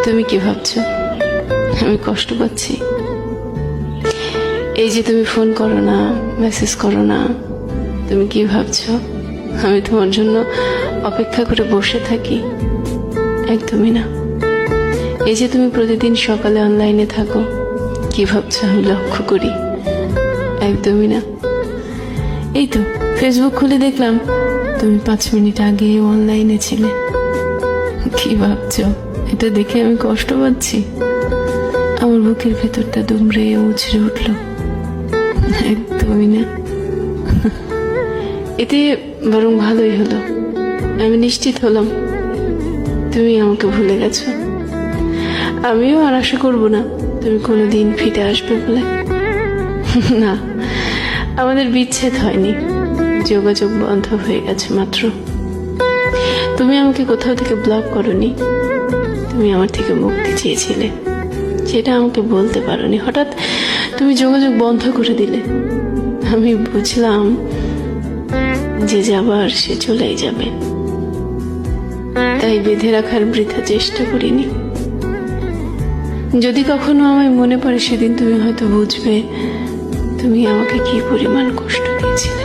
তুমি কি ভাবছো আমি কষ্ট পাচ্ছি? এই যে তুমি ফোন করো না, মেসেজ করো না, তুমি কি ভাবছো আমি তোমার জন্য অপেক্ষা করে বসে থাকি? একদমই না। এই যে তুমি প্রতিদিন সকালে অনলাইনে থাকো, কি ভাবছো আমি লক্ষ্য করি? একদমই না। এই তো ফেসবুক খুলে দেখলাম তুমি 5 মিনিট আগে অনলাইনে ছিলে। কি ভাবছো এটা দেখে আমি কষ্ট পাচ্ছি? আমার বুকের ভেতরটা দুমড়ে মুচড়ে উঠল। একদমই না। এতে বরং ভালোই হলো, আমি নিশ্চিত হলাম তুমি আমাকে ভুলে গেছো। আমিও আর আশা করবো না তুমি কোনোদিন ফিরে আসবে বলে। না, আমাদের বিচ্ছেদ হয়নি, যোগাযোগ বন্ধ হয়ে গেছে মাত্র। তুমি আমাকে কোথাও থেকে ব্লক করোনি, তুমি আমার থেকে মুক্তি চেয়েছিলে, যেটা আমাকে বলতে পারোনি। হঠাৎ তুমি যোগাযোগ বন্ধ করে দিলে। আমি বুঝলাম যে যাবার সে চলেই যাবে, তাই বেঁধে রাখার বৃথা চেষ্টা করিনি। যদি কখনো আমায় মনে পড়ে সেদিন তুমি হয়তো বুঝবে তুমি আমাকে কি পরিমাণ কষ্ট দিয়েছিলে।